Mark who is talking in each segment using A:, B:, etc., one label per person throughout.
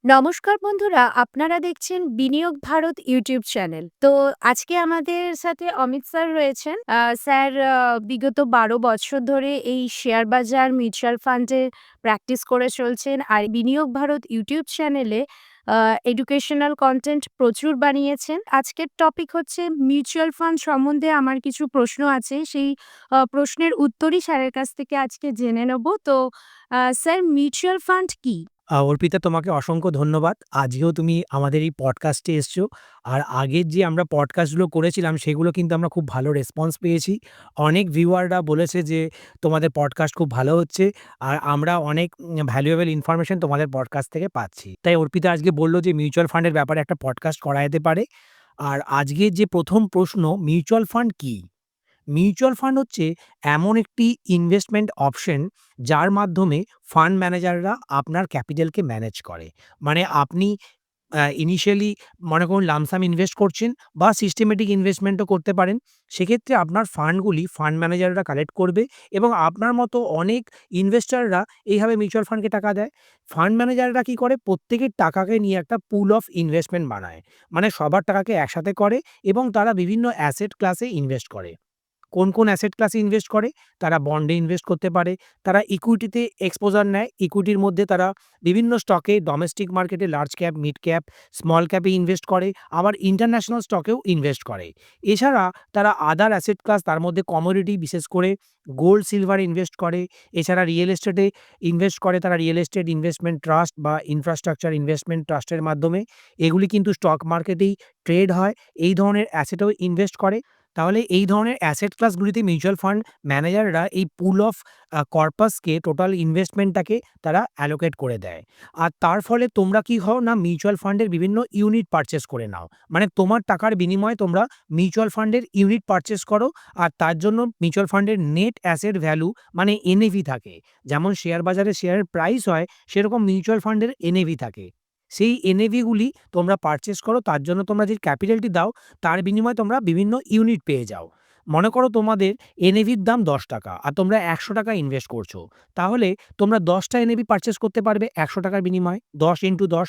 A: নমস্কার বন্ধুরা, আপনারা দেখছেন বিনিয়োগ ভারত ইউটিউব চ্যানেল। তো আজকে আমাদের সাথে অমিত স্যার রয়েছেন। স্যার বিগত ১২ বছর ধরে এই শেয়ার বাজার, মিউচুয়াল ফান্ডে প্র্যাকটিস করে চলছেন। আর বিনিয়োগ ভারত ইউটিউব চ্যানেলে এডুকেশনাল কনটেন্ট প্রচুর বানিয়েছেন। আজকের টপিক হচ্ছে মিউচুয়াল ফান্ড সম্বন্ধে আমার কিছু প্রশ্ন আছে। সেই প্রশ্নের উত্তরই স্যারের কাছ থেকে আজকে জেনে নেব। তো স্যার, মিউচুয়াল ফান্ড কি?
B: অর্পিতা, তোমাকে অসংখ্য ধন্যবাদ। আজকেও তুমি আমাদের এই পডকাস্টে এসছো। আর আগের যে আমরা পডকাস্টগুলো করেছিলাম সেগুলো কিন্তু আমরা খুব ভালো রেসপন্স পেয়েছি। অনেক ভিউয়াররা বলেছে যে তোমাদের পডকাস্ট খুব ভালো হচ্ছে। আর আমরা অনেক ভ্যালুয়েবল ইনফরমেশন তোমাদের পডকাস্ট থেকে পাচ্ছি। তাই অর্পিতা আজকে বলল যে মিউচুয়াল ফান্ডের ব্যাপারে একটা পডকাস্ট করা যেতে পারে। আর আজকের যে ১ম প্রশ্ন, মিউচুয়াল ফান্ড কি? মিউচুয়াল ফান্ড হচ্ছে এমন একটি ইনভেস্টমেন্ট অপশন যার মাধ্যমে ফান্ড ম্যানেজাররা আপনার ক্যাপিটালকে ম্যানেজ করে। মানে আপনি ইনিশিয়ালি মনে করুন লামসাম ইনভেস্ট করছেন বা সিস্টেমেটিক ইনভেস্টমেন্টও করতে পারেন। সেক্ষেত্রে আপনার ফান্ডগুলি ফান্ড ম্যানেজাররা কালেক্ট করবে এবং আপনার মতো অনেক ইনভেস্টররা এইভাবে মিউচুয়াল ফান্ডকে টাকা দেয়। ফান্ড ম্যানেজাররা কি করে? প্রত্যেকের টাকাকে নিয়ে একটা পুল অফ ইনভেস্টমেন্ট বানায়। মানে সবার টাকাকে একসাথে করে এবং তারা বিভিন্ন অ্যাসেট ক্লাসে ইনভেস্ট করে। কোন অ্যাসেট ক্লাসে ইনভেস্ট করে? তারা বন্ডে ইনভেস্ট করতে পারে। তারা ইকুইটিতে এক্সপোজার নেয়। ইকুইটির মধ্যে তারা বিভিন্ন স্টকে ডোমেস্টিক মার্কেটে large cap, mid cap, small ক্যাপে ইনভেস্ট করে। আবার ইন্টারন্যাশনাল স্টকেও ইনভেস্ট করে। এছাড়া তারা আদার অ্যাসেট ক্লাস, তার মধ্যে কমোডিটি বিশেষ করে গোল্ড, সিলভারে ইনভেস্ট করে। এছাড়া রিয়েল এস্টেটে ইনভেস্ট করে। তারা রিয়েল এস্টেট ইনভেস্টমেন্ট ট্রাস্ট বা ইনফ্রাস্ট্রাকচার ইনভেস্টমেন্ট ট্রাস্টের মাধ্যমে। এগুলি কিন্তু স্টক মার্কেটেই ট্রেড হয়। এই ধরনের অ্যাসেটেও ইনভেস্ট করে। তাহলে এই ধরনের অ্যাসেট ক্লাসগুলিতে মিউচুয়াল ফান্ড ম্যানেজাররা এই পুল অফ কর্পাসকে, টোটাল ইনভেস্টমেন্টটাকে তারা অ্যালোকেট করে দেয়। আর তার ফলে তোমরা কি হও না, মিউচুয়াল ফান্ডের বিভিন্ন ইউনিট পারচেজ করে নাও। মানে তোমার টাকার বিনিময়ে তোমরা মিউচুয়াল ফান্ডের ইউনিট পারচেজ করো। আর তার জন্য মিউচুয়াল ফান্ডের নেট অ্যাসেট ভ্যালু মানে এনএভি থাকে। যেমন শেয়ার বাজারে শেয়ারের প্রাইস হয়, সেরকম মিউচুয়াল ফান্ডের এনএভি থাকে। সেই এনএভি গুলি তোমরা পারচেজ করো। তার জন্য তোমরা যে ক্যাপিটালটি দাও তার বিনিময়ে তোমরা বিভিন্ন ইউনিট পেয়ে যাও। মনে করো তোমাদের এনএভির দাম ৳১০ আর তোমরা ৳১০০ ইনভেস্ট করছো। তাহলে তোমরা ১০ টা এনএভি পারচেজ করতে পারবে ৳১০০ বিনিময়ে। ১০ ইন্টু ১০।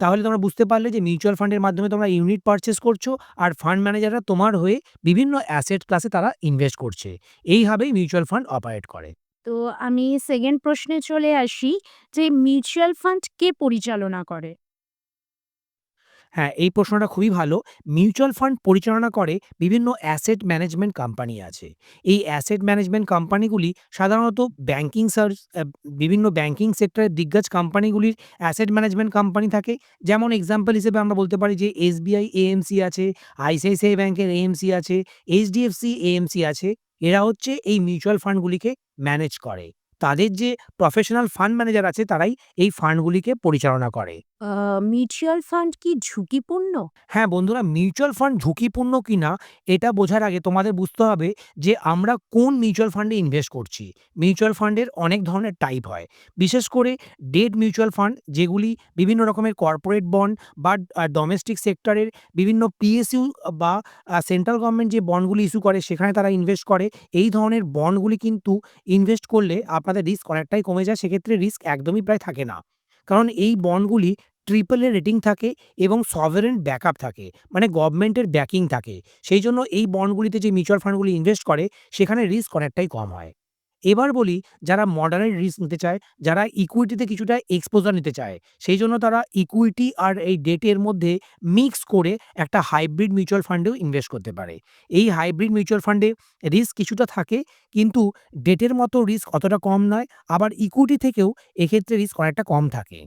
B: তাহলে তোমরা বুঝতে পারলে যে মিউচুয়াল ফান্ডের মাধ্যমে তোমরা ইউনিট পারচেজ করছো আর ফান্ড ম্যানেজাররা তোমার হয়ে বিভিন্ন অ্যাসেট ক্লাসে তারা ইনভেস্ট করছে। এইভাবেই মিউচুয়াল ফান্ড অপারেট করে।
A: তো আমি সেকেন্ড প্রশ্নে চলে আসি যে মিউচুয়াল ফান্ড কে পরিচালনা করে?
B: হ্যাঁ, এই প্রশ্নটা খুবই ভালো। মিউচুয়াল ফান্ড পরিচালনা করে বিভিন্ন অ্যাসেট ম্যানেজমেন্ট কোম্পানি আছে। এই অ্যাসেট ম্যানেজমেন্ট কোম্পানিগুলি সাধারণত ব্যাংকিং বিভিন্ন ব্যাংকিং সেক্টরের দিগ্গজ কোম্পানিগুলির অ্যাসেট ম্যানেজমেন্ট কোম্পানি থাকে। যেমন এক্সাম্পল হিসেবে আমরা বলতে পারি যে এসবিআই এএমসি আছে, আইসিআইসিআই ব্যাংকের এএমসি আছে, এইচডিএফসি এএমসি আছে। এরা হচ্ছে এই মিউচুয়াল ফান্ডগুলিকে ম্যানেজ করে। তাদের যে প্রফেশনাল ফান্ড ম্যানেজার আছে তারাই এই ফান্ডগুলিকে পরিচালনা করে।
A: আ মিউচুয়াল ফান্ড কি ঝুঁকিপূর্ণ?
B: হ্যাঁ, বন্ধুরা, মিউচুয়াল ফান্ড ঝুঁকিপূর্ণ কিনা এটা বোঝার আগে তোমাদের বুঝতে হবে যে আমরা কোন মিউচুয়াল ফান্ডে ইনভেস্ট করছি। মিউচুয়াল ফান্ডের অনেক ধরনের টাইপ হয়। বিশেষ করে ডেট মিউচুয়াল ফান্ড, যেগুলি বিভিন্ন রকমের কর্পোরেট বন্ড বা ডোমেস্টিক সেক্টরের বিভিন্ন পিএসইউ বা সেন্ট্রাল গভর্নমেন্ট যে বন্ডগুলি ইস্যু করে সেখানে তারা ইনভেস্ট করে। এই ধরনের বন্ডগুলি কিন্তু ইনভেস্ট করলে আপনাদের রিস্ক অনেকটাই কমে যায়। সেক্ষেত্রে রিস্ক একদমই প্রায় থাকে না। কারণ এই বন্ডগুলি ট্রিপল এ রেটিং থাকে এবং সভারেন ব্যাকআপ থাকে। মানে গভর্নমেন্টের ব্যাকিং থাকে। সেইজন্য এই বন্ডগুলিতে যে মিউচুয়াল ফান্ডগুলি ইনভেস্ট করে সেখানে রিস্ক অনেকটাই কম হয়। এবার বলি, যারা মডারেট রিস্ক নিতে চায়, যারা ইকুইটিতে কিছুটা এক্সপোজার নিতে চায়, সেইজন্য তারা ইকুইটি আর এই ডেটের মধ্যে মিক্স করে একটা হাইব্রিড মিউচুয়াল ফান্ডেও ইনভেস্ট করতে পারে। এই হাইব্রিড মিউচুয়াল ফান্ডে রিস্ক কিছুটা থাকে, কিন্তু ডেটের মতো রিস্ক অতটা কম নয়। আবার ইকুইটি থেকেও এক্ষেত্রে রিস্ক অনেকটা কম থাকে।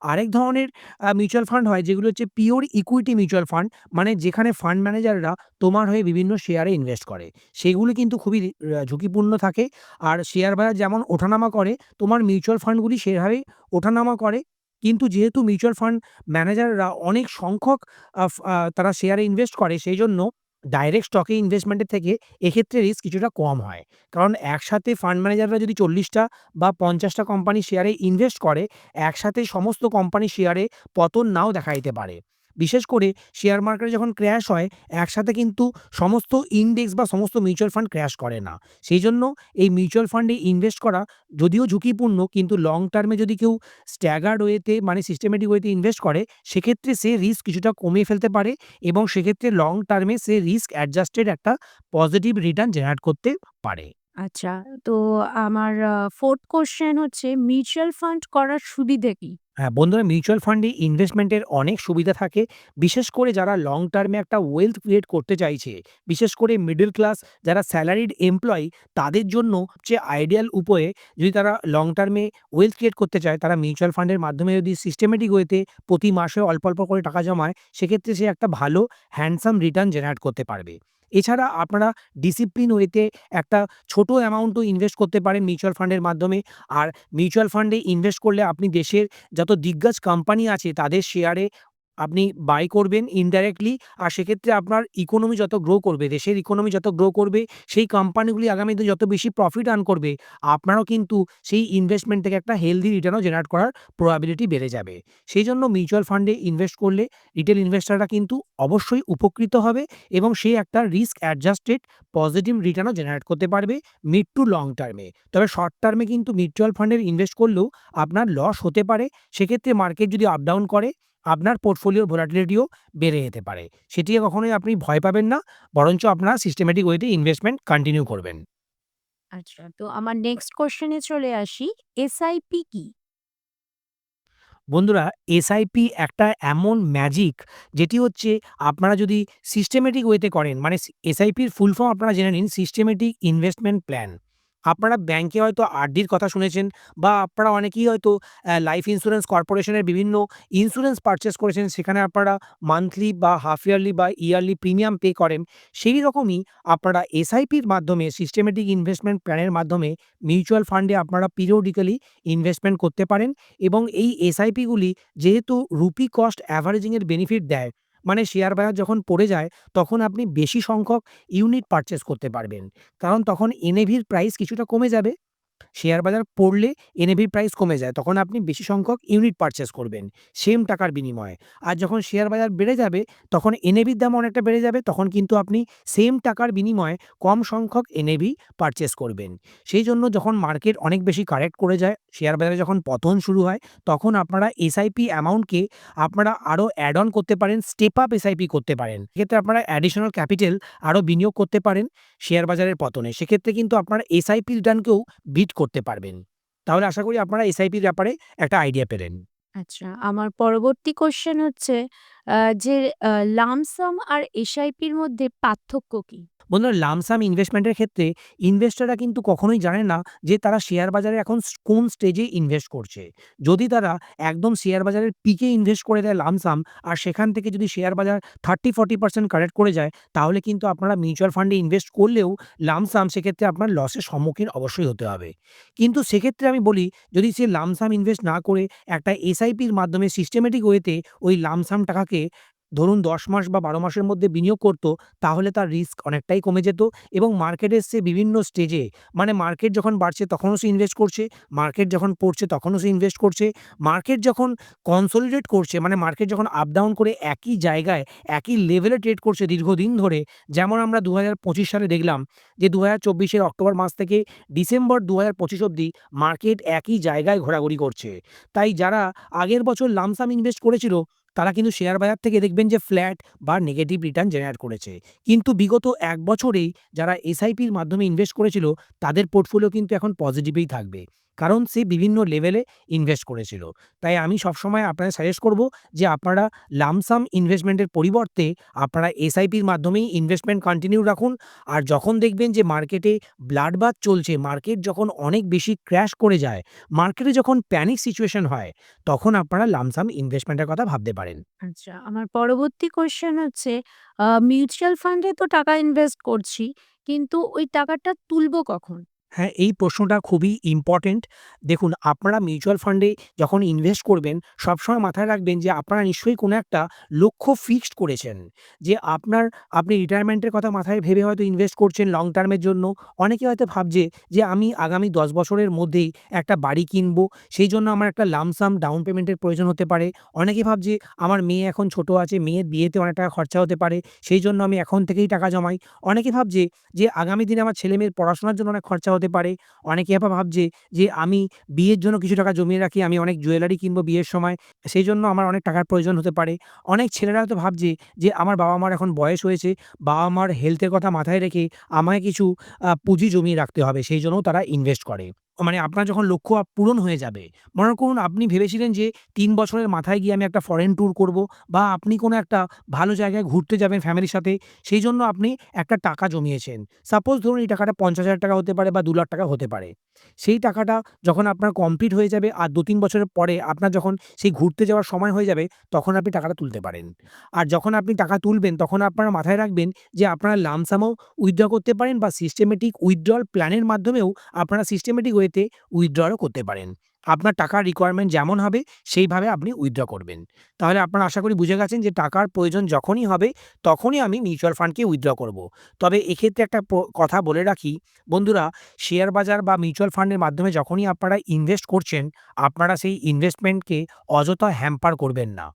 B: আরেক ধরনের মিউচুয়াল ফান্ড হয় যেগুলো হচ্ছে পিওর ইকুইটি মিউচুয়াল ফান্ড। মানে যেখানে ফান্ড ম্যানেজাররা তোমার হয়ে বিভিন্ন শেয়ারে ইনভেস্ট করে। সেগুলো কিন্তু খুবই ঝুঁকিপূর্ণ থাকে। আর শেয়ার বাজার যেমন ওঠানামা করে, তোমার মিউচুয়াল ফান্ডগুলি সেভাবেই ওঠানামা করে। কিন্তু যেহেতু মিউচুয়াল ফান্ড ম্যানেজাররা অনেক সংখ্যক তারা শেয়ারে ইনভেস্ট করে, সেইজন্য ডাইরেক্ট স্টকে ইনভেস্টমেন্টের থেকে এক্ষেত্রে রিস্ক কিছুটা কম হয়। কারণ একসাথে ফান্ড ম্যানেজাররা যদি ৪০ টা বা ৫০ টা কোম্পানির শেয়ারে ইনভেস্ট করে, একসাথে সমস্ত কোম্পানির শেয়ারে পতন নাও দেখা দিতে পারে। বিশেষ করে শেয়ার মার্কেটে যখন ক্র্যাশ হয় একসাথে কিন্তু সমস্ত ইনডেক্স বা সমস্ত মিউচুয়াল ফান্ড ক্র্যাশ করে না। সেই জন্য এই মিউচুয়াল ফান্ডে ইনভেস্ট করা যদিও ঝুঁকিপূর্ণ কিন্তু লং টার্মে যদি কেউ স্ট্যাগার্ড ওয়েতে মানে সিস্টেমেটিক ওয়েতে ইনভেস্ট করে সেক্ষেত্রে সে রিস্ক কিছুটা কমিয়ে ফেলতে পারে এবং সেক্ষেত্রে লং টার্মে সে রিস্ক অ্যাডজাস্টেড একটা পজিটিভ রিটার্ন জেনারেট করতে পারে।
A: আচ্ছা, তো আমার 4th কোয়েশ্চেন হচ্ছে মিউচুয়াল ফান্ড করার সুবিধে কি?
B: হ্যাঁ, বন্ধুরা মিউচুয়াল ফান্ডে ইনভেস্টমেন্টের অনেক সুবিধা থাকে। বিশেষ করে যারা লং টার্মে একটা ওয়েলথ ক্রিয়েট করতে চাইছে, বিশেষ করে মিডল ক্লাস যারা স্যালারিড এমপ্লয়ি তাদের জন্য সবচেয়ে আইডিয়াল উপায়ে যদি তারা লং টার্মে ওয়েলথ ক্রিয়েট করতে চায়, তারা মিউচুয়াল ফান্ডের মাধ্যমে যদি সিস্টেমেটিক ওয়েতে প্রতি মাসে অল্প, অল্প করে টাকা জমায়, সেক্ষেত্রে সে একটা ভালো হ্যান্ডসাম রিটার্ন জেনারেট করতে পারবে। এছাড়া আপনারা ডিসিপ্লিন ওয়েতে একটা ছোট অ্যামাউন্টও ইনভেস্ট করতে পারেন মিউচুয়াল ফান্ডের মাধ্যমে। আর মিউচুয়াল ফান্ডে ইনভেস্ট করলে আপনি দেশের যত দিগ্গজ কোম্পানি আছে তাদের শেয়ারে আপনি বাই করবেন ইনডাইরেক্টলি। আর সেক্ষেত্রে আপনার ইকোনমি যত গ্রো করবে, দেশের ইকোনমি যত গ্রো করবে, সেই কোম্পানিগুলি আগামীতে যত বেশি প্রফিট আর্ন করবে, আপনারও কিন্তু সেই ইনভেস্টমেন্ট থেকে একটা হেলদি রিটার্নও জেনারেট করার প্রবাবিলিটি বেড়ে যাবে। সেই জন্য মিউচুয়াল ফান্ডে ইনভেস্ট করলে রিটেল ইনভেস্টররা কিন্তু অবশ্যই উপকৃত হবে এবং সে একটা রিস্ক অ্যাডজাস্টেড পজিটিভ রিটার্নও জেনারেট করতে পারবে মিড টু লং টার্মে। তবে শর্ট টার্মে কিন্তু মিউচুয়াল ফান্ডের ইনভেস্ট করলেও আপনার লস হতে পারে। সেক্ষেত্রে মার্কেট যদি আপ ডাউন করে আপনার পোর্টফোলিওর ভোলাটিলিটিও বেড়ে যেতে পারে। সেটিকে কখনোই আপনি ভয় পাবেন না। বরঞ্চ আপনারা সিস্টেমেটিক ওয়েতে ইনভেস্টমেন্ট কন্টিনিউ করবেন।
A: আচ্ছা, তো আমার নেক্সট কোয়েশ্চেন এ চলে আসি। এসআইপি কি?
B: বন্ধুরা এসআইপি একটা এমন ম্যাজিক যেটি হচ্ছে আপনারা যদি সিস্টেমেটিক ওয়েতে করেন মানে এসআইপির ফুল ফর্ম আপনারা জেনে নিন সিস্টেমেটিক ইনভেস্টমেন্ট প্ল্যান। আপনারা ব্যাংকে হয়তো আরডির কথা শুনেছেন বা আপনারা অনেকেই হয়তো লাইফ ইন্স্যুরেন্স কর্পোরেশনের বিভিন্ন ইন্স্যুরেন্স পারচেস করেছেন, সেখানে আপনারা মান্থলি বা হাফ ইয়ারলি বা ইয়ারলি প্রিমিয়াম পে করেন। সেই রকমই আপনারা এসআইপির মাধ্যমে সিস্টেমেটিক ইনভেস্টমেন্ট প্ল্যানের মাধ্যমে মিউচুয়াল ফান্ডে আপনারা পিরিয়ডিক্যালি ইনভেস্টমেন্ট করতে পারেন এবং এই এসআইপিগুলি যেহেতু রুপি কস্ট অ্যাভারেজিং এর বেনিফিট দেয়, মানে শেয়ার বাজার যখন পড়ে যায় তখন আপনি বেশি সংখ্যক ইউনিট পারচেজ করতে পারবেন। কারণ তখন এনএভির প্রাইস কিছুটা কমে যাবে। শেয়ার বাজার পড়লে এনএভির প্রাইস কমে যায়। তখন আপনি বেশি সংখ্যক ইউনিট পারচেজ করবেন সেম টাকার বিনিময়ে। আর যখন শেয়ার বাজার বেড়ে যাবে তখন এনএভির দাম অনেকটা বেড়ে যাবে। তখন কিন্তু আপনি সেম টাকার বিনিময়ে কম সংখ্যক এনএভি পারচেজ করবেন। সেই জন্য যখন মার্কেট অনেক বেশি কারেক্ট করে যায়, শেয়ার বাজারে যখন পতন শুরু হয়, তখন আপনারা এসআইপি অ্যামাউন্টকে আপনারা আরও অ্যাড অন করতে পারেন, স্টেপ আপ এসআইপি করতে পারেন। এক্ষেত্রে আপনারা অ্যাডিশনাল ক্যাপিটাল আরও বিনিয়োগ করতে পারেন শেয়ার বাজারের পতনে। সেক্ষেত্রে কিন্তু আপনারা এসআইপি রিটার্নকেও বিট করতে পারবেন। তাহলে আশা করি আপনারা এসআইপির ব্যাপারে একটা আইডিয়া পেলেন।
A: আচ্ছা, আমার পরবর্তী কোয়েশ্চেন হচ্ছে যে লামসাম আর এসআইপির মধ্যে পার্থক্য কি?
B: বন্ধুরা লামসাম ইনভেস্টমেন্টের ক্ষেত্রে ইনভেস্টররা কিন্তু কখনোই জানে না যে তারা শেয়ার বাজারে এখন কোন স্টেজে ইনভেস্ট করছে। যদি তারা একদম শেয়ার বাজারের পিকে ইনভেস্ট করে দেয় লামসাম আর সেখান থেকে যদি শেয়ার বাজার 30-40% কারেক্ট করে যায়, তাহলে কিন্তু আপনারা মিউচুয়াল ফান্ডে ইনভেস্ট করলেও লামসাম সেক্ষেত্রে আপনার লসের সম্মুখীন অবশ্যই হতে হবে। কিন্তু সেক্ষেত্রে আমি বলি যদি সে লামসাম ইনভেস্ট না করে একটা এসআইপির মাধ্যমে সিস্টেমেটিক ওয়েতে ওই লামসাম টাকাকে ধরুন ১০ মাস বা ১২ মাসের মধ্যে বিনিয়োগ করত, তাহলে তার রিস্ক অনেকটাই কমে যেত এবং মার্কেটের সে বিভিন্ন স্টেজে মানে মার্কেট যখন বাড়ছে তখনও সে ইনভেস্ট করছে, মার্কেট যখন পড়ছে তখনও সে ইনভেস্ট করছে, মার্কেট যখন কনসলিডেট করছে মানে মার্কেট যখন আপ ডাউন করে একই জায়গায় একই লেভেলে ট্রেড করছে দীর্ঘদিন ধরে, যেমন আমরা ২০২৫ সালে দেখলাম যে ২০২৪ এর অক্টোবর মাস থেকে ডিসেম্বর ২০২৫ অবধি মার্কেট একই জায়গায় ঘোরাঘুরি করছে। তাই যারা আগের বছর লামসাম ইনভেস্ট করেছিল তারা কিন্তু শেয়ার বাজার থেকে দেখবেন যে ফ্ল্যাট বা নেগেটিভ রিটার্ন জেনারেট করেছে। কিন্তু বিগত ১ বছরেই যারা এসআইপির মাধ্যমে ইনভেস্ট করেছিল তাদের পোর্টফোলিও কিন্তু এখন পজিটিভই থাকবে। কারণ সে বিভিন্ন লেভেলে ইনভেস্ট করেছিল। তাই আমি সবসময় আপনাদের সাজেস্ট করব যে আপনারা লামসাম ইনভেস্টমেন্টের পরিবর্তে আপনারা এসআইপির মাধ্যমেই ইনভেস্টমেন্ট কন্টিনিউ রাখুন। আর যখন দেখবেন যে মার্কেটে ব্লাডবাথ চলছে, মার্কেট যখন অনেক বেশি ক্র্যাশ করে যায়, মার্কেটে যখন প্যানিক সিচুয়েশন হয়, তখন আপনারা লামসাম ইনভেস্টমেন্টের কথা ভাবতে পারেন।
A: আচ্ছা, আমার পরবর্তী কোয়েশ্চেন হচ্ছে মিউচুয়াল ফান্ডে তো টাকা ইনভেস্ট করছি, কিন্তু ওই টাকাটা তুলবো কখন?
B: হ্যাঁ, এই প্রশ্নটা খুবই ইম্পোর্টেন্ট। দেখুন, আপনারা মিউচুয়াল ফান্ডে যখন ইনভেস্ট করবেন, সবসময় মাথায় রাখবেন যে আপনারা নিশ্চয়ই কোনো একটা লক্ষ্য ফিক্সড করেছেন। যে আপনি রিটায়ারমেন্টের কথা মাথায় ভেবে হয়তো ইনভেস্ট করছেন লং টার্মের জন্য। অনেকে হয়তো ভাবছে যে আমি আগামী ১০ বছরের মধ্যেই একটা বাড়ি কিনবো, সেই জন্য আমার একটা লামসাম ডাউন পেমেন্টের প্রয়োজন হতে পারে। অনেকে ভাবছে আমার মেয়ে এখন ছোট আছে, মেয়ের বিয়েতে অনেক টাকা খরচা হতে পারে, সেই জন্য আমি এখন থেকেই টাকা জমাই। অনেকে ভাবছে যে আগামী দিনে আমার ছেলেমেয়ের পড়াশোনার জন্য অনেক খরচা হতে পারে। অনেকে আবার ভাবছে যে আমি বিয়ের জন্য কিছু টাকা জমিয়ে রাখি, আমি অনেক জুয়েলারি কিনবো বিয়ের সময়, সেইজন্য আমার অনেক টাকার প্রয়োজন হতে পারে। অনেক ছেলেরা হয়তো ভাবছে যে আমার বাবা-মার এখন বয়স হয়েছে, বাবা-মার হেলথের কথা মাথায় রেখে আমায় কিছু পুঁজি জমিয়ে রাখতে হবে, সেইজন্যও তারা ইনভেস্ট করে। মানে আপনার যখন লক্ষ্য পূরণ হয়ে যাবে, মনে করুন আপনি ভেবেছিলেন যে ৩ বছরের মাথায় গিয়ে আমি একটা ফরেন ট্যুর করবো, বা আপনি কোনো একটা ভালো জায়গায় ঘুরতে যাবেন ফ্যামিলির সাথে, সেইজন্য আপনি একটা টাকা জমিয়েছেন। সাপোজ ধরুন এই টাকাটা ৳৫০,০০০ হতে পারে বা ৳২,০০,০০০ হতে পারে। সেই টাকাটা যখন আপনার কমপ্লিট হয়ে যাবে আর ২-৩ বছরের পরে আপনার যখন সেই ঘুরতে যাওয়ার সময় হয়ে যাবে, তখন আপনি টাকাটা তুলতে পারেন। আর যখন আপনি টাকা তুলবেন তখন আপনারা মাথায় রাখবেন যে আপনারা লামসামও উইথড্র করতে পারেন, বা সিস্টেমেটিক উইথড্রয়াল প্ল্যানের মাধ্যমেও আপনারা সিস্টেমেটিক ওয়েতে উইথড্রও করতে পারেন। আপনার টাকার রিকোয়ারমেন্ট যেমন হবে সেইভাবে আপনি উইথড্র করবেন। তাহলে আপনারা আশা করি বুঝে গেছেন যে টাকার প্রয়োজন যখনই হবে তখনই আমি মিউচুয়াল ফান্ডকে উইথড্র করব। তবে এক্ষেত্রে একটা কথা বলে রাখি, বন্ধুরা, শেয়ার বাজার বা মিউচুয়াল ফান্ডের মাধ্যমে যখনই আপনারা ইনভেস্ট করছেন, আপনারা সেই ইনভেস্টমেন্টকে অযথা হ্যাম্পার করবেন না।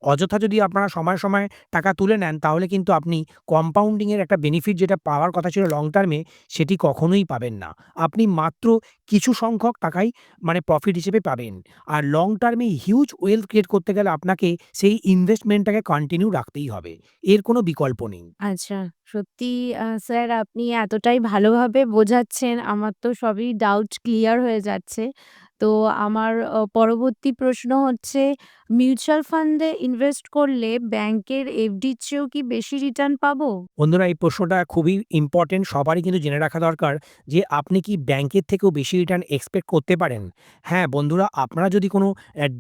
B: অযথা যদি আপনারা সময়ে, সময়ে টাকা তুলে নেন, তাহলে কিন্তু আপনি কম্পাউন্ডিং এর একটা বেনিফিট যেটা পাওয়ার কথা ছিল লং টার্মে, সেটি কখনোই পাবেন না। আপনি মাত্র কিছু সংখ্যক টাকাই মানে প্রফিট হিসেবে পাবেন। আর লং টার্মে হিউজ ওয়েলথ ক্রিয়েট করতে গেলে আপনাকে সেই ইনভেস্টমেন্টটাকে কন্টিনিউ রাখতেই হবে। এর কোনো বিকল্প নেই।
A: আচ্ছা, সত্যি স্যার আপনি এতটাই ভালোভাবে বোঝাচ্ছেন, আমার তো সবই ডাউট ক্লিয়ার হয়ে যাচ্ছে। তো আমার পরবর্তী প্রশ্ন হচ্ছে, মিউচুয়াল ফান্ডে ইনভেস্ট করলে ব্যাংকের এফডির চেয়েও কি বেশি রিটার্ন পাবো?
B: বন্ধুরা, এই প্রশ্নটা খুবই ইম্পোর্টেন্ট। সবারই কিন্তু জেনে রাখা দরকার যে আপনি কি ব্যাংকের থেকেও বেশি রিটার্ন এক্সপেক্ট করতে পারেন? হ্যাঁ, বন্ধুরা, আপনারা যদি কোনো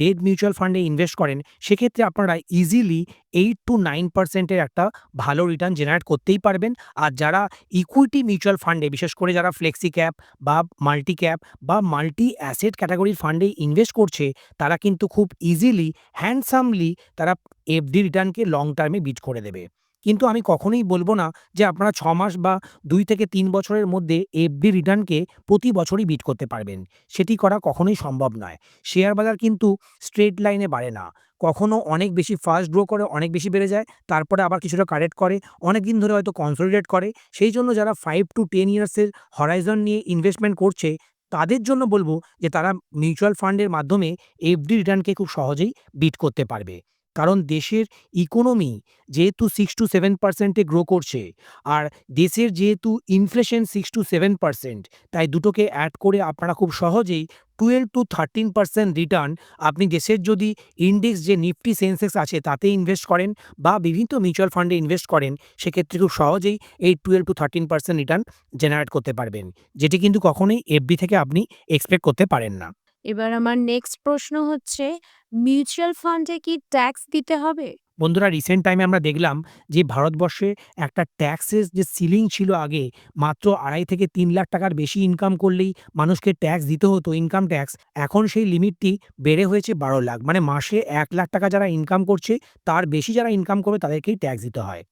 B: ডেট মিউচুয়াল ফান্ডে ইনভেস্ট করেন, সেক্ষেত্রে আপনারা ইজিলি 8-9% এর একটা ভালো রিটার্ন জেনারেট করতেই পারবেন। আর যারা ইকুইটি মিউচুয়াল ফান্ডে, বিশেষ করে যারা ফ্লেক্সি ক্যাপ বা মাল্টি ক্যাপ বা মাল্টি অ্যাসেট ক্যাটেগরির ফান্ডে ইনভেস্ট করছে, তারা কিন্তু খুব ইজিলি হ্যান্ডসামলি তারা এফডি রিটার্নকে লং টার্মে বিট করে দেবে। কিন্তু আমি কখনোই বলব না যে আপনারা ৬ মাস বা ২ থেকে ৩ বছরের মধ্যে এফডি রিটার্নকে প্রতি বছরই বিট করতে পারবেন। সেটি করা কখনোই সম্ভব নয়। শেয়ার বাজার কিন্তু স্ট্রেইট লাইনে বাড়ে না। কখনো অনেক বেশি ফাস্ট গ্রো করে অনেক বেশি বেড়ে যায়। তারপরে আবার কিছুটা কারেক্ট করে। অনেকদিন ধরে হয়তো কনসলিডেট করে। সেইজন্য যারা 5 to 10 ইয়ার্স এর হরাইজন নিয়ে ইনভেস্টমেন্ট করছে, তাদের জন্য বলব যে তারা মিউচুয়াল ফান্ডের মাধ্যমে এফডি রিটার্নকে খুব সহজেই বিট করতে পারবে। কারণ দেশের ইকোনমি যেহেতু 6-7% এ গ্রো করছে, আর দেশের যেহেতু ইনফ্লেশন 6-7%, তাই দুটোকে এড করে আপনারা খুব সহজেই 12-13% রিটার্ন, আপনি দেশের যদি ইনডেক্স যে নিফটি সেনসেক্স আছে তাতে ইনভেস্ট করেন বা বিভিন্ন মিউচুয়াল ফান্ডে ইনভেস্ট করেন, সেক্ষেত্রে খুব সহজেই এই 12-13% রিটার্ন জেনারেট করতে পারবেন। যেটি কিন্তু কখনোই এফডি থেকে আপনি এক্সপেক্ট করতে পারেন না।
A: এবার আমার নেক্সট প্রশ্ন হচ্ছে, মিউচুয়াল ফান্ডে কি ট্যাক্স দিতে হবে?
B: বন্ধুরা, রিসেন্ট টাইমে আমরা দেখলাম যে ভারতবর্ষে একটা ট্যাক্সের যে সিলিং ছিল আগে, মাত্র ২.৫ থেকে ৩ লাখ টাকার বেশি ইনকাম করলেই মানুষকে ট্যাক্স দিতে হতো, ইনকাম ট্যাক্স। এখন সেই লিমিটটি বেড়ে হয়েছে ১২ লাখ। মানে মাসে ১ লাখ টাকা যারা ইনকাম করছে, তার বেশি যারা ইনকাম করবে তাদেরকেই ট্যাক্স দিতে হয়।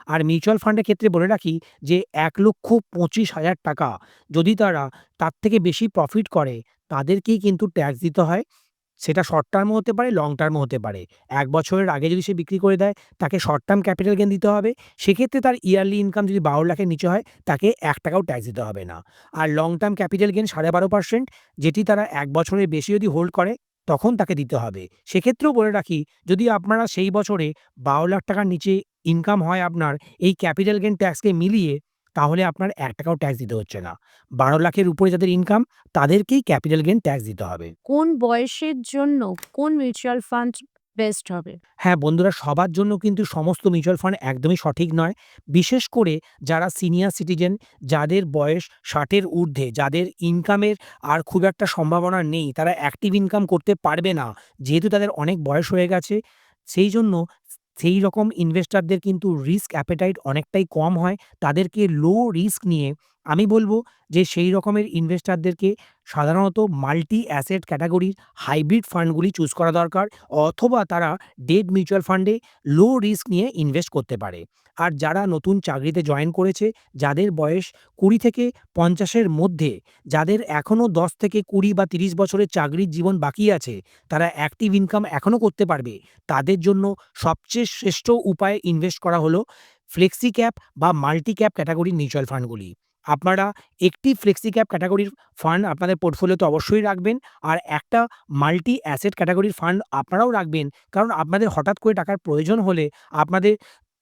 B: আর মিউচুয়াল ফান্ডের ক্ষেত্রে বলে রাখি যে ১,২৫,০০০ টাকা যদি তারা তার থেকে বেশি প্রফিট করে, তাদেরকেই কিন্তু ট্যাক্স দিতে হয়। সেটা শর্ট টার্মও হতে পারে, লং টার্মও হতে পারে। ১ বছরের আগে যদি সে বিক্রি করে দেয়, তাকে শর্ট টার্ম ক্যাপিটাল গেইন দিতে হবে। সেক্ষেত্রে তার ইয়ারলি ইনকাম যদি ১২ লাখের নিচে হয়, তাকে ৳১ ও ট্যাক্স দিতে হবে না। আর লং টার্ম ক্যাপিটাল গেইন ১২.৫%, যেটি তারা ১ বছরের বেশি যদি হোল্ড করে, তখন তাকে দিতে হবে। সেক্ষেত্রেও বলে রাখি, যদি আপনারা সেই বছরে ১২ লাখ টাকার নিচে ইনকাম হয় আপনার, এই ক্যাপিটাল গেইন ট্যাক্সকে মিলিয়ে, তাহলে আপনার ৳১ ও ট্যাক্স দিতে হচ্ছে না। ১২ লাখের উপরে যাদের ইনকাম, তাদেরকেই ক্যাপিটাল গেইন ট্যাক্স দিতে হবে।
A: কোন বয়সের জন্য কোন মিউচুয়াল ফান্ড বেস্ট হবে?
B: হ্যাঁ, বন্ধুরা, সবার জন্য কিন্তু সমস্ত মিউচুয়াল ফান্ড একদমই সঠিক নয়। বিশেষ করে যারা সিনিয়র সিটিজেন, যাদের বয়স ৬০ এর ঊর্ধ্বে, যাদের ইনকামের আর খুব একটা সম্ভাবনা নেই, তারা অ্যাক্টিভ ইনকাম করতে পারবে না। যেহেতু তাদের অনেক বয়স হয়ে গেছে, সেইজন্য সেই রকম ইনভেস্টরদের কিন্তু রিস্ক অ্যাপেটাইট অনেকটাই কম হয়। তাদেরকে লো রিস্ক নিয়ে আমি বলব যে সেই রকমের ইনভেস্টরদেরকে সাধারণত মাল্টি অ্যাসেট ক্যাটাগরির হাইব্রিড ফান্ডগুলি চুজ করা দরকার, অথবা তারা ডেট মিউচুয়াল ফান্ডে লো রিস্ক নিয়ে ইনভেস্ট করতে পারে। আর যারা নতুন চাকরিতে জয়েন করেছে, যাদের বয়স ২০ থেকে ৫০ এর মধ্যে, যাদের এখনও ১০ থেকে ২০ বা ৩০ বছরের চাকরির জীবন বাকি আছে, তারা অ্যাক্টিভ ইনকাম এখনও করতে পারবে, তাদের জন্য সবচেয়ে শ্রেষ্ঠ উপায় ইনভেস্ট করা হলো ফ্লেক্সি ক্যাপ বা মাল্টি ক্যাপ ক্যাটাগরির মিউচুয়াল ফান্ডগুলি। আপনারা একটি ফ্লেক্সি ক্যাপ ক্যাটাগরির ফান্ড আপনাদের পোর্টফোলিওতে অবশ্যই রাখবেন, আর একটা মাল্টি অ্যাসেট ক্যাটাগরির ফান্ড আপনারাও রাখবেন। কারণ আপনাদের হঠাৎ করে টাকার প্রয়োজন হলে আপনাদের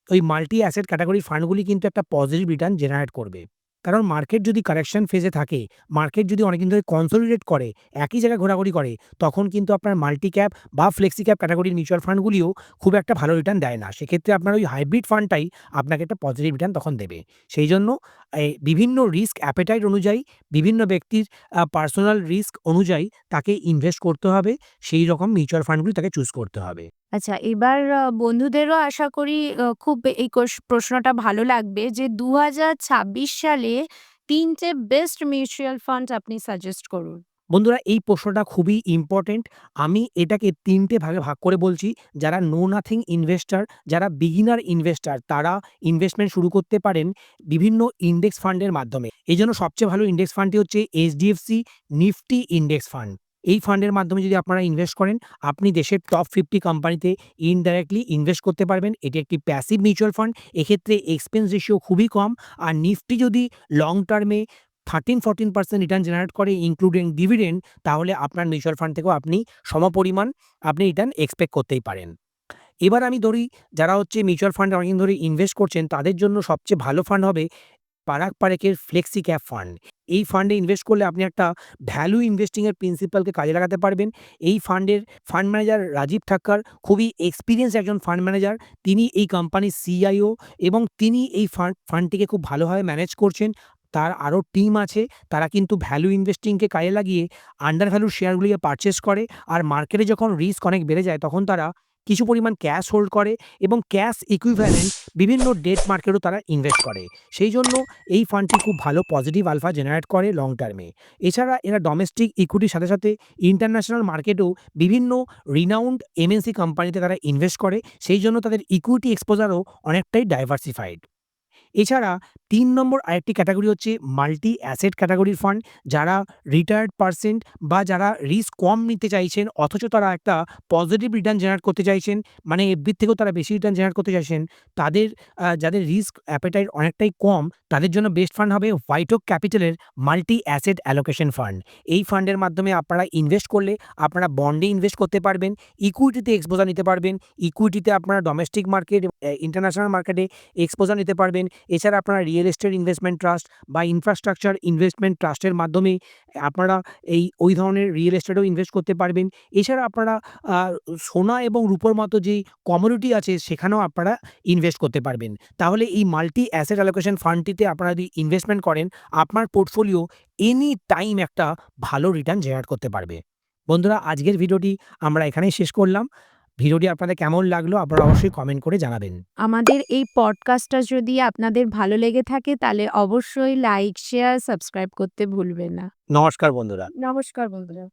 B: ওই মাল্টি অ্যাসেট ক্যাটাগরির ফান্ডগুলি কিন্তু একটা পজিটিভ রিটার্ন জেনারেট করবে। কারণ মার্কেট যদি কারেকশন ফেজে থাকে, মার্কেট যদি অনেকদিন ধরে কনসোলিডেট করে, একই জায়গায় ঘোরাঘুরি করে, তখন কিন্তু আপনার মাল্টি ক্যাপ বা ফ্লেক্সি ক্যাপ ক্যাটাগরির মিউচুয়াল ফান্ডগুলিও খুব একটা ভালো রিটার্ন দেয় না। সেক্ষেত্রে আপনার ওই হাইব্রিড ফান্ডটাই আপনাকে একটা পজিটিভ রিটার্ন তখন দেবে। সেই জন্য বিভিন্ন রিস্ক অ্যাপেটাইট অনুযায়ী, বিভিন্ন ব্যক্তির পার্সোনাল রিস্ক অনুযায়ী তাকে ইনভেস্ট করতে হবে। সেই রকম মিউচুয়াল ফান্ডগুলি তাকে চুজ করতে হবে।
A: আচ্ছা, এবার বন্ধুদেরও আশা করি খুব এই প্রশ্নটা ভালো লাগবে যে ২০২৬ সালে ৩ টে বেস্ট মিউচুয়াল ফান্ড আপনি সাজেস্ট করুন।
B: বন্ধুরা, এই প্রশ্নটা খুবই ইম্পর্টেন্ট। আমি এটাকে ৩ টে ভাগে ভাগ করে বলছি। যারা নো নাথিং ইনভেস্টর, যারা বিগিনার ইনভেস্টর, তারা ইনভেস্টমেন্ট শুরু করতে পারেন বিভিন্ন ইনডেক্স ফান্ডের মাধ্যমে। এজন্য সবচেয়ে ভালো ইনডেক্স ফান্ডটি হচ্ছে এইচডিএফসি নিফটি ইনডেক্স ফান্ড। এই ফান্ডের মাধ্যমে যদি আপনারা ইনভেস্ট করেন, আপনি দেশের টপ 50 কোম্পানিতে ইনডাইরেক্টলি ইনভেস্ট করতে পারবেন। এটি একটি প্যাসিভ মিউচুয়াল ফান্ড। এক্ষেত্রে এক্সপেন্স রেশিও খুবই কম। আর নিফটি যদি লং টার্মে 13-14% রিটার্ন জেনারেট করে ইনক্লুডিং ডিভিডেন্ড, তাহলে আপনার মিউচুয়াল ফান্ড থেকেও আপনি সমপরিমাণ রিটার্ন এক্সপেক্ট করতেই পারেন। এবার আমি ধরি যারা হচ্ছে মিউচুয়াল ফান্ডে অনেকদিন ধরে ইনভেস্ট করছেন, তাদের জন্য সবচেয়ে ভালো ফান্ড হবে পারাক পারেখের ফ্লেক্সি ক্যাপ ফান্ড। এই ফান্ডে ইনভেস্ট করলে আপনি একটা ভ্যালু ইনভেস্টিং এর প্রিন্সিপালকে কাজে লাগাতে পারবেন। এই ফান্ডের ফান্ড ম্যানেজার রাজীব ঠাক্কর খুবই এক্সপিরিয়েন্স একজন ফান্ড ম্যানেজার। তিনি এই কোম্পানির সিইও এবং তিনি এই ফান্ডটিকে খুব ভালোভাবে ম্যানেজ করছেন। তার আরও টিম আছে, তারা কিন্তু ভ্যালু ইনভেস্টিংকে কাজে লাগিয়ে আন্ডার ভ্যালু শেয়ারগুলিকে পারচেজ করে। আর মার্কেটে যখন রিস্ক অনেক বেড়ে যায়, তখন তারা কিছু পরিমাণ ক্যাশ হোল্ড করে এবং ক্যাশ ইকুইভ্যালেন্ট বিভিন্ন ডেট মার্কেটেও তারা ইনভেস্ট করে। সেই জন্য এই ফান্ডটি খুব ভালো পজিটিভ আলফা জেনারেট করে লং টার্মে। এছাড়া এরা ডোমেস্টিক ইকুইটির সাথে সাথে ইন্টারন্যাশনাল মার্কেটেও বিভিন্ন রিনাউন্ড এমএনসি কোম্পানিতে তারা ইনভেস্ট করে। সেই জন্য তাদের ইকুইটি এক্সপোজারও অনেকটাই ডাইভার্সিফাইড। এছাড়া ৩ নম্বর আরেকটি ক্যাটাগরি হচ্ছে মাল্টি অ্যাসেট ক্যাটাগরির ফান্ড। যারা রিটায়ার্ড পারসেন বা যারা রিস্ক কম নিতে চাইছেন, অথচ তারা একটা পজিটিভ রিটার্ন জেনারেট করতে চাইছেন, মানে এফডির থেকেও তারা বেশি রিটার্ন জেনারেট করতে চাইছেন, তাদের যাদের রিস্ক অ্যাপেটাইট অনেকটাই কম, তাদের জন্য বেস্ট ফান্ড হবে হোয়াইট ওক ক্যাপিটালের মাল্টি অ্যাসেট অ্যালোকেশন ফান্ড। এই ফান্ডের মাধ্যমে আপনারা ইনভেস্ট করলে আপনারা বন্ডে ইনভেস্ট করতে পারবেন, ইকুইটিতে এক্সপোজার নিতে পারবেন। ইকুইটিতে আপনারা ডোমেস্টিক মার্কেট, ইন্টারন্যাশনাল মার্কেটে এক্সপোজার নিতে পারবেন। এছাড়া আপনারা রিয়েল এস্টেট ইনভেস্টমেন্ট ট্রাস্ট বা ইনফ্রাস্ট্রাকচার ইনভেস্টমেন্ট ট্রাস্টের মাধ্যমে আপনারা ওই ধরনের রিয়েল এস্টেটেও ইনভেস্ট করতে পারবেন। এছাড়া আপনারা সোনা এবং রূপোর মতো যেই কমোডিটি আছে, সেখানেও আপনারা ইনভেস্ট করতে পারবেন। তাহলে এই মাল্টি অ্যাসেট অ্যালোকেশন ফান্ডটিতে আপনারা যদি ইনভেস্টমেন্ট করেন, আপনার পোর্টফোলিও এনি টাইম একটা ভালো রিটার্ন জেনারেট করতে পারবে। বন্ধুরা, আজকের ভিডিওটি আমরা এখানেই শেষ করলাম। ভিডিওটি আপনাদের কেমন লাগলো আপনারা অবশ্যই কমেন্ট করে জানাবেন।
A: আমাদের এই পডকাস্টটা যদি আপনাদের ভালো লেগে থাকে, তাহলে অবশ্যই লাইক, শেয়ার, সাবস্ক্রাইব করতে ভুলবেন না।
B: নমস্কার বন্ধুরা।
A: নমস্কার বন্ধুরা।